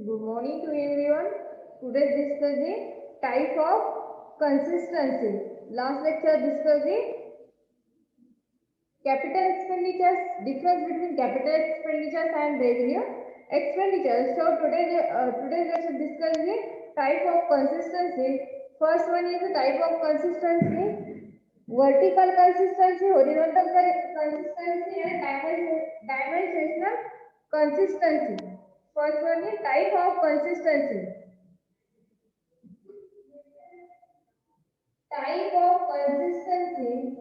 Good morning to everyone. Today discussing type of consistency. Last lecture discussing capital expenditures, difference between capital expenditures and revenue expenditures. So today's lecture discussing type of consistency. First one is the type of consistency: vertical consistency, horizontal consistency, and dimensional consistency. First one is type of consistency. Type of consistency.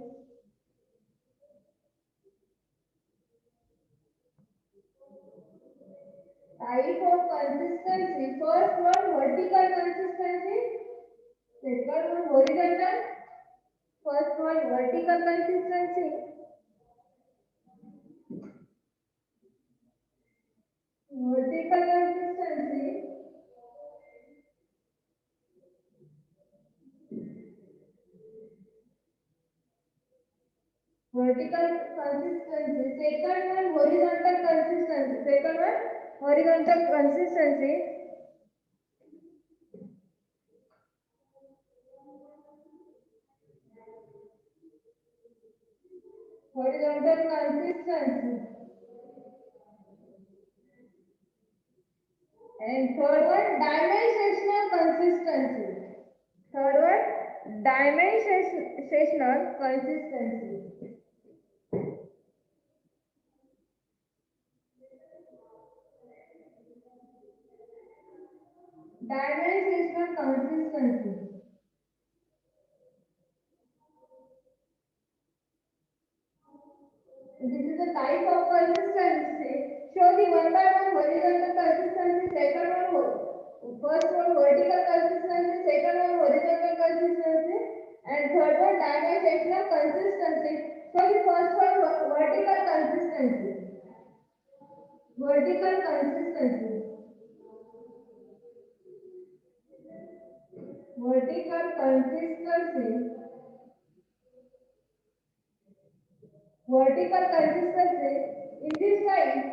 Type of consistency. First one vertical consistency. Second one horizontal. First one vertical consistency. Vertical consistency. Vertical consistency. Second one horizontal consistency. Second one horizontal consistency. Horizontal consistency. And third one dimensional consistency. Third one dimensional consistency. Dimensional consistency. This is the type of consistency. Show the one by one horizontal consistency, second one, first one vertical consistency, second one horizontal consistency, and third one dimensional consistency. Show the first one vertical consistency. Vertical consistency. Vertical consistency. Vertical consistency. In this slide,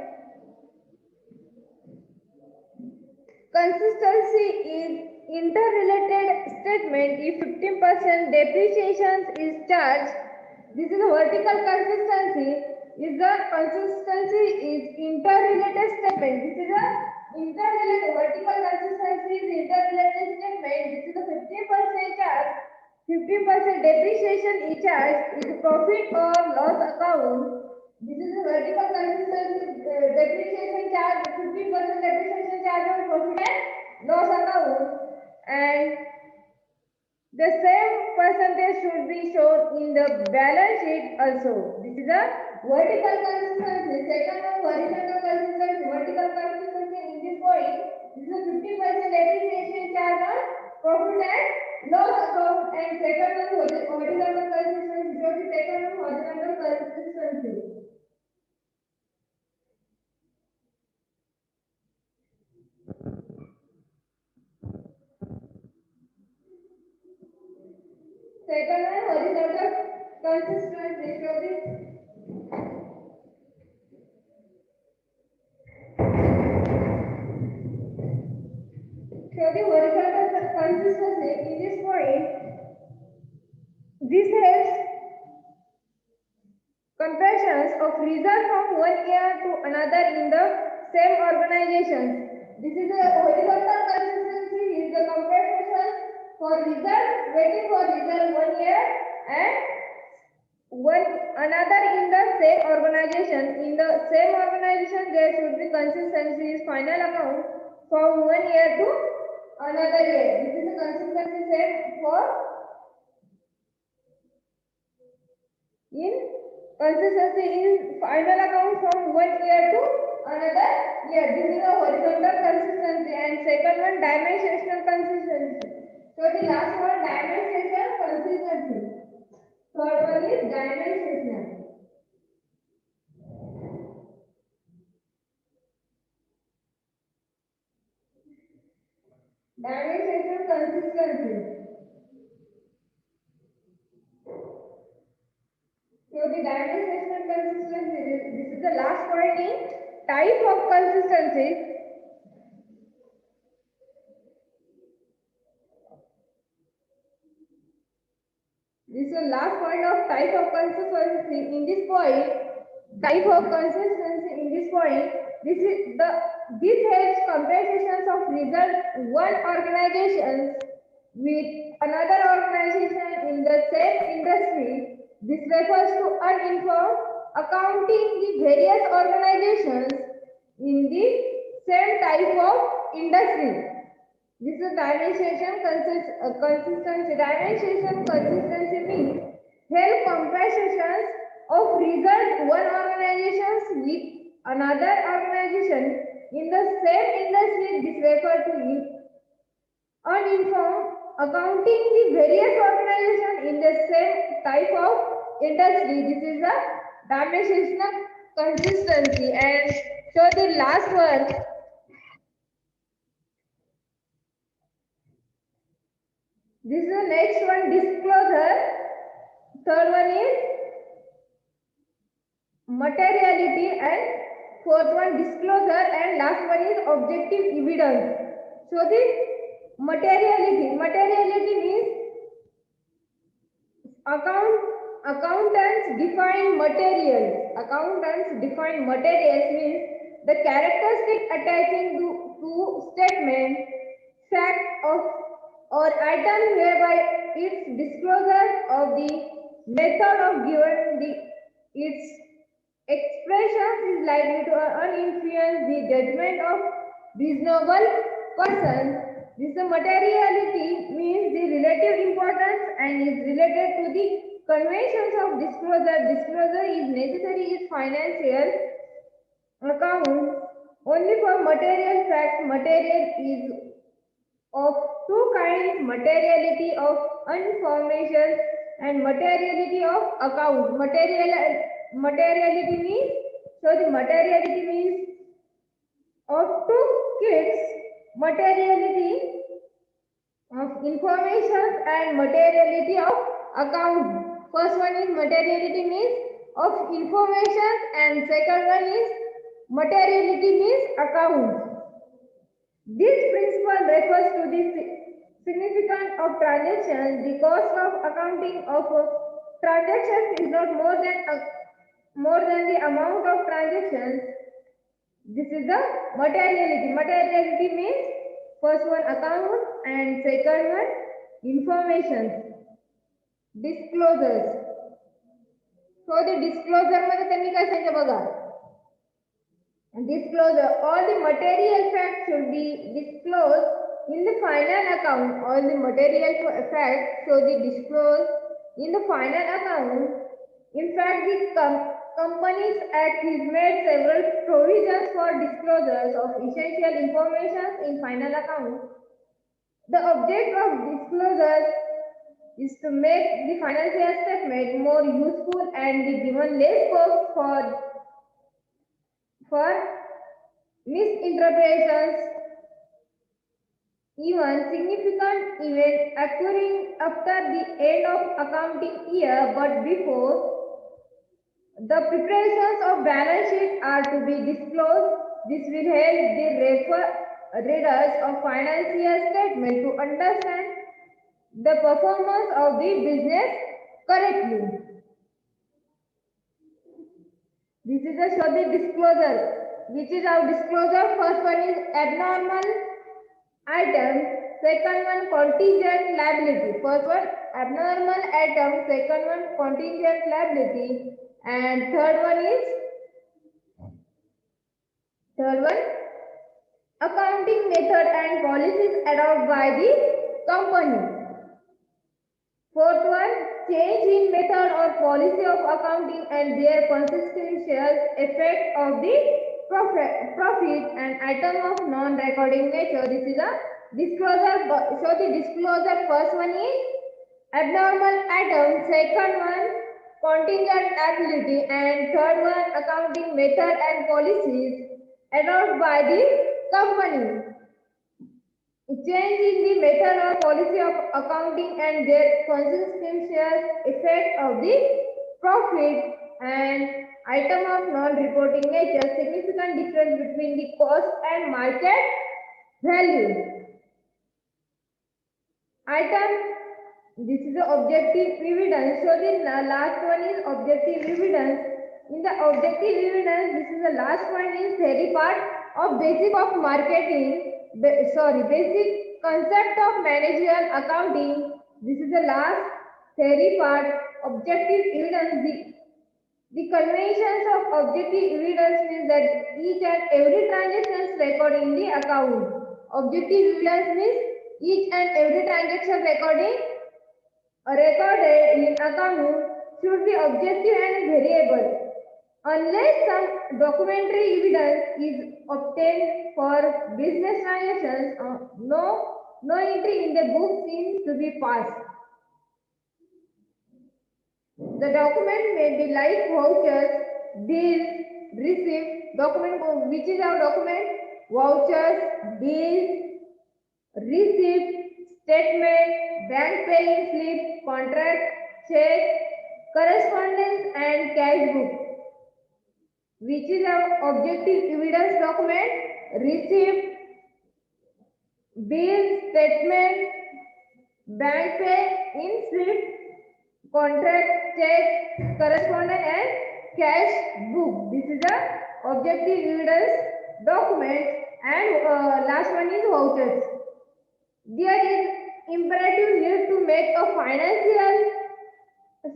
consistency is interrelated statement if 15% depreciation is charged. This is a vertical consistency. Is the consistency is interrelated statement. This is a interrelated vertical consistency is interrelated statement. This is a 15% charge. 15% depreciation is charged is profit or loss account. This is a vertical consistency depreciation charge, 15% depreciation charge on profit and loss account, and the same percentage should be shown in the balance sheet also. This is a vertical consistency. Second one, horizontal consistency. Vertical consistency in this point, this is a 50% depreciation charge on profit and loss account, and second one, horizontal consistency. So the second one, horizontal consistency. Second one, horizontal consistency. Show the horizontal consistency in this point. This has comparisons of result from one year to another in the same organization. This is a horizontal consistency is the comparison for result, waiting for result 1 year and one another in the same organization. In the same organization, there should be consistency is final account from 1 year to another year. This is the consistency set for in consistency in final account from 1 year to another year. This is a horizontal consistency, and second one dimensional consistency. So the last one dimensional consistency. Third one is dimensional. Dimensional consistency. So the dimensional consistency. This is the last point in type of consistency. This is the last point of type of consistency in this point. Type of consistency in this point. This helps comparisons of result one organization with another organization in the same industry. This refers to uninformed accounting the various organizations in the same type of industry. This is dimension consistency. Dimension consistency means help comparisons of result one organization with another organization in the same industry. This refers to uninformed accounting the various organizations in the same type of industry. This is the dimensional consistency. And so the last one. This is the next one, disclosure. Third one is materiality, and fourth one disclosure, and last one is objective evidence. So the materiality means accountants define materials. Accountants define materials means the characteristic attaching to statement, fact of or item whereby its disclosure of the method of given its expression is likely to uninfluence the judgment of reasonable person. This materiality means the relative importance and is related to the conventions of disclosure. Disclosure is necessary in financial account only for material fact. Material is of two kinds: materiality of information and materiality of account. Materiality means, so the materiality means of two kinds: materiality of information and materiality of account. First one is materiality means of information, and second one is materiality means account. This principle refers to the significance of transactions. The cost of accounting of transactions is not more than the amount of transactions. This is the materiality. Materiality means first one account and second one information. Disclosures. So the disclosure मध्ये त्यांनी काय सांगितलं बघा. Disclosure. All the material facts should be disclosed in the final account. All the material facts should be disclosed in the final account. In fact, the Companies Act has made several provisions for disclosures of essential information in final account. The object of disclosure is to make the financial statement more useful and be given less scope for misinterpretations. Even significant events occurring after the end of accounting year but before the preparations of balance sheet are to be disclosed. This will help the readers of financial statement to understand the performance of the business correctly. This is a show the disclosure. Which is our disclosure? First one is abnormal item. Second one contingent liability. First one abnormal item. Second one contingent liability. And third one accounting method and policies adopted by the company. Fourth one, change in method or policy of accounting and their consequential effect of the profit and item of non-recording nature. This is a disclosure. So the disclosure, first one is abnormal item, second one contingent liability, and third one accounting method and policies adopted by the company. Change in the method or policy of accounting and their consequential effect of the profit and item of non-reporting nature. Significant difference between the cost and market value. Item This is the objective evidence. So the last one is objective evidence. In the objective evidence, this is the last one is theory part of basic of marketing. Basic concept of managerial accounting. This is the last theory part. Objective evidence. The conventions of objective evidence means that each and every transaction is recorded in the account. Objective evidence means each and every transaction recorded in account should be objective and variable. Unless some documentary evidence is obtained for business transactions, no entry in the book seems to be passed. The document may be like vouchers, bills, receipts, document which is our document, vouchers, bills, receipt, statement, bank paying slip, contract, check, correspondence and cash book. Which is our objective evidence document, receipt, bill, statement, bank pay in slip, contract, check, correspondence and cash book. This is the objective evidence document and last one is vouchers. There is imperative need to make a financial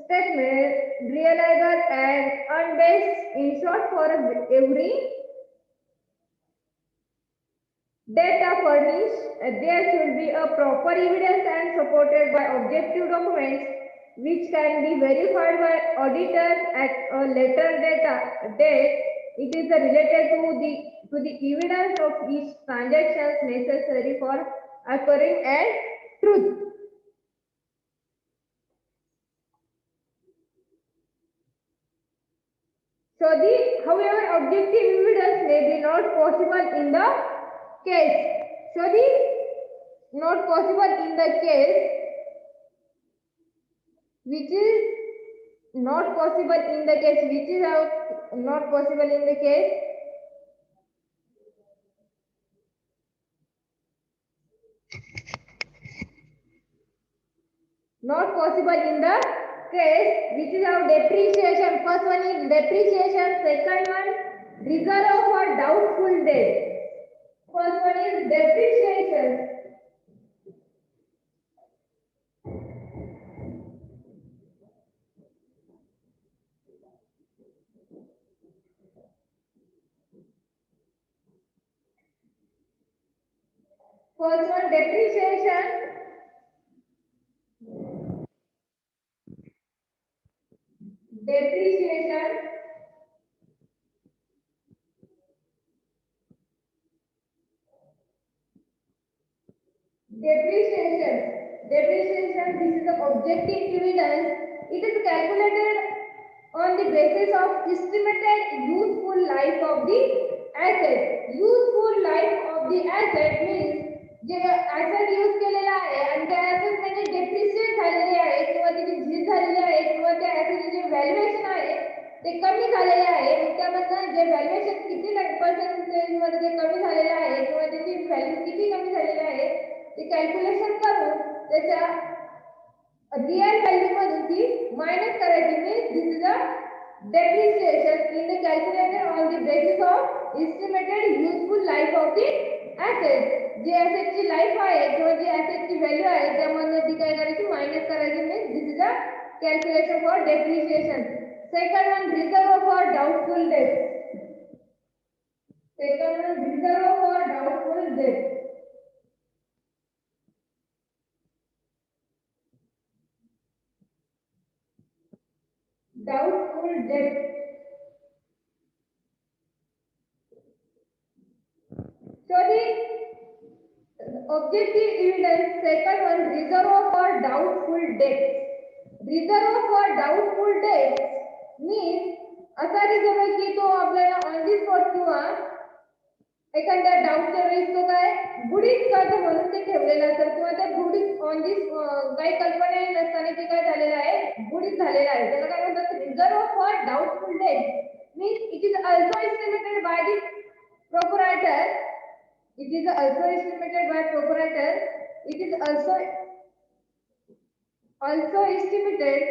statement reliable and unbiased. In short, for every data furnished, there should be a proper evidence and supported by objective documents which can be verified by auditors at a later date. It is related to the evidence of each transactions necessary for occurring and truth. So however objective evidence may be not possible in the case. So not possible in the case which is not possible in the case which is not possible in the case not possible in the case which is our depreciation. First one is depreciation, second one reserve for doubtful debt. First one is depreciation. First one depreciation. Depreciation. Depreciation, this is the objective evidence. It is calculated on the basis of estimated useful life of the asset. Useful life of the asset means J asset use केलेला आहे आणि त्या asset मध्ये depreciate झालेले आहे किंवा त्याची झीज झालेली आहे किंवा त्या asset चे व्हॅल्युएशन आहे ते कमी झालेले आहे. त्यामध्ये जे व्हॅल्युएशन किती पर्सेंटेज मध्ये ते कमी झालेले आहे किंवा त्याची व्हॅल्यू किती कमी झालेली आहे ते कॅल्क्युलेशन करून त्याच्या रियल व्हॅल्यू मधून ती मायनस करायची. Means this is a depreciation in the calculated on the basis of estimated useful life of the asset. J asset ची लाईफ आहे किंवा जे asset ची व्हॅल्यू आहे त्यामध्ये ती काय करायची मायनस करायची. Means this is a calculation for depreciation. Second one reserve for doubtful debt. Second one reserve for doubtful debt. Doubtful debt. So the objective evidence, second one reserve for doubtful debt. Reserve for doubtful debt means असा reserve आहे की तो आपल्याला on the spot किंवा एखाद्या डाऊटच्या वेळेस तो काय बुडीत कर्ज म्हणून ते ठेवलेलं असतं किंवा त्या बुडीत ऑन दी काही कल्पना नसताना ते काय झालेलं आहे बुडीत झालेलं आहे. त्याला काय म्हणतात reserve for doubtful that means it is also estimated by the proprietor. It is also estimated by proprietor. It is also also estimated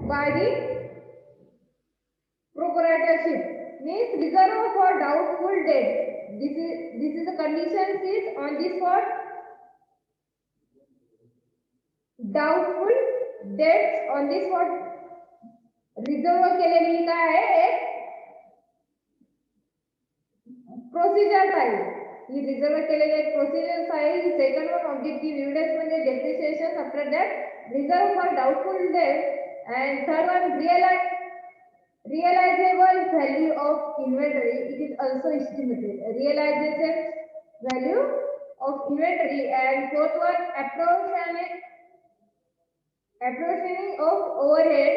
by the proprietorship, means reserve for doubtful debt. This is the condition is on the spot doubtful debts on the spot reserve केलेली काय आहे एक procedure आहे ही reserve केलेली एक procedure आहे second one objective evidence म्हणजे depreciation after that reserve for doubtful debt and third one realizable value of inventory, it is also estimated. Realization value of inventory, and fourth one apportioning of overhead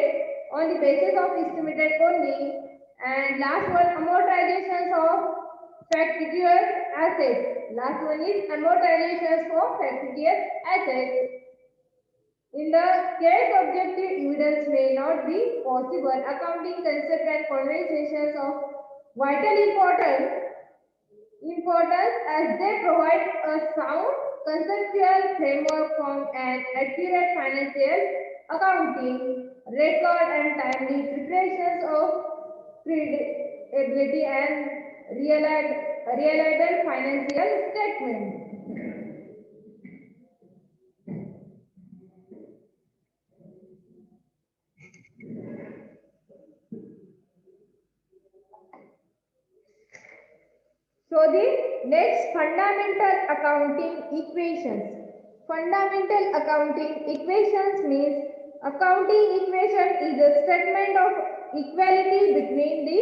on the basis of estimated only, and last one amortizations of fictitious assets. Last one is amortizations for fictitious assets. In the case objective evidence may not be possible, accounting concepts and conversations of vital importance as they provide a sound conceptual framework from an accurate financial accounting record and timely preparations of credibility and reliable financial statements. So the next fundamental accounting equations. Fundamental accounting equations means accounting equation is a statement of equality between the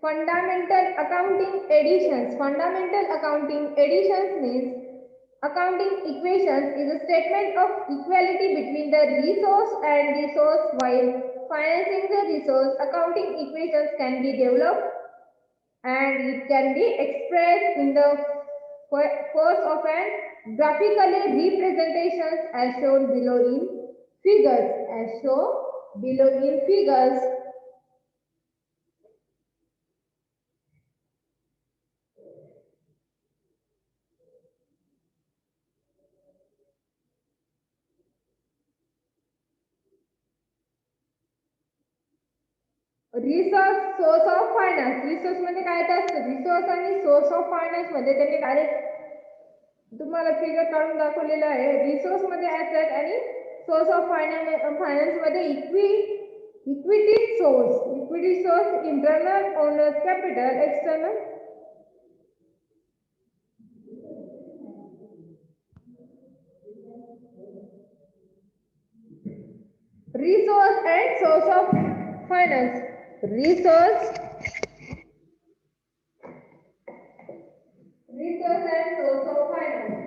fundamental accounting additions. Fundamental accounting additions means accounting equations is a statement of equality between the resource and resource while financing the resource. Accounting equations can be developed and it can be expressed in the course of an graphically representations as shown below in figures. Resource source of finance resource मध्ये काय असतं resource आणि source of finance मध्ये त्यांनी direct तुम्हाला figure काढून दाखवलेलं आहे रिसोर्स मध्ये ऍसेट आणि सोर्स ऑफ फायनान्स मध्ये equity source internal owners capital external resource and source of finance resource and source of finance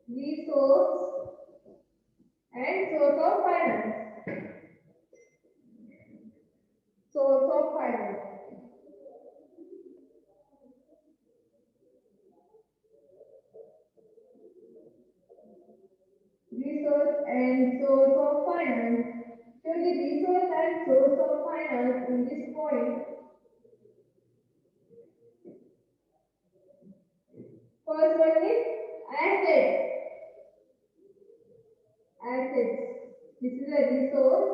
resource and source of finance source of finance resource and source of finance. So the resource and source of finance in this point. First one is assets. This is a resource.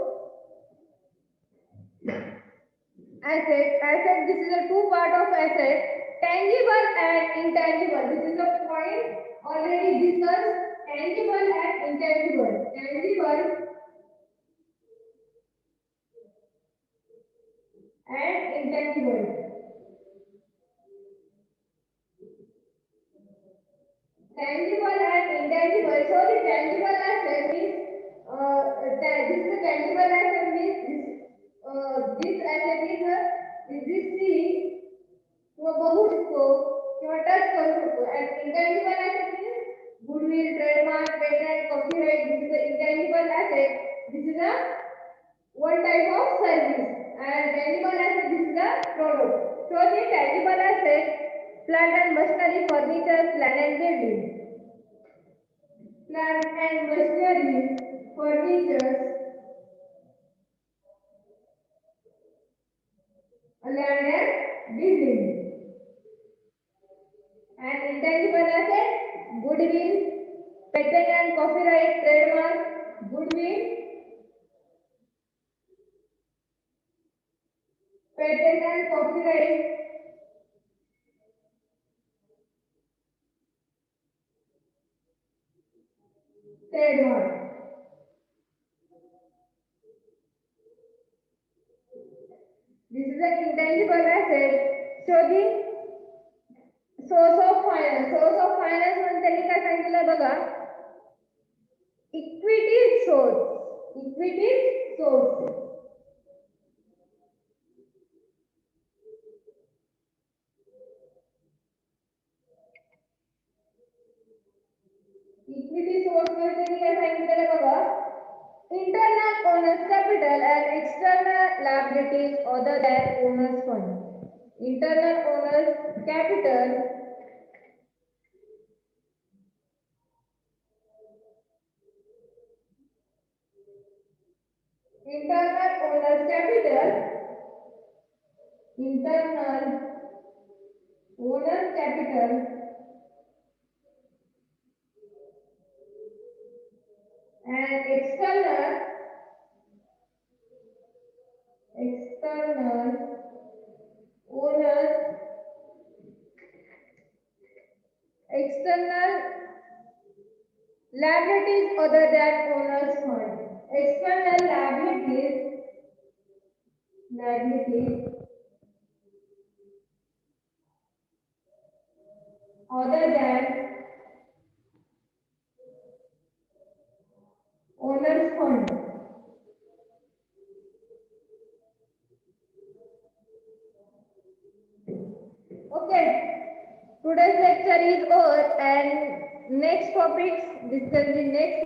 Asset. This is a two part of asset. Tangible and intangible. This is a point already discussed. Tangible and intangible. Tangible and intangible. Tangible and intangible. So the tangible asset means this is a tangible asset means this asset is this tree किंवा बघू शकतो किंवा touch करू शकतो and intangible asset means goodwill, trademark, patent, copyright. This is an intangible asset. This is a one type of service, and tangible asset is the product. So the tangible asset, plant and machinery, furniture, land and building. Plant and machinery, furniture, land and building. And intangible asset, goodwill, patent and copyright, trademark, goodwill, patent and copyright, trademark. This is an intangible asset. So the source of finance म्हणून त्यांनी काय सांगितलं बघा, equity source. Equity source मध्ये त्यांनी काय सांगितलं बघा, internal owners capital and external liabilities other than owners fund. Internal owners capital, internal owners capital, internal owners capital, and external owners, external liabilities other than owners fund. External liabilities other than owners fund. Okay, today's lecture is over, and next topics discussed in next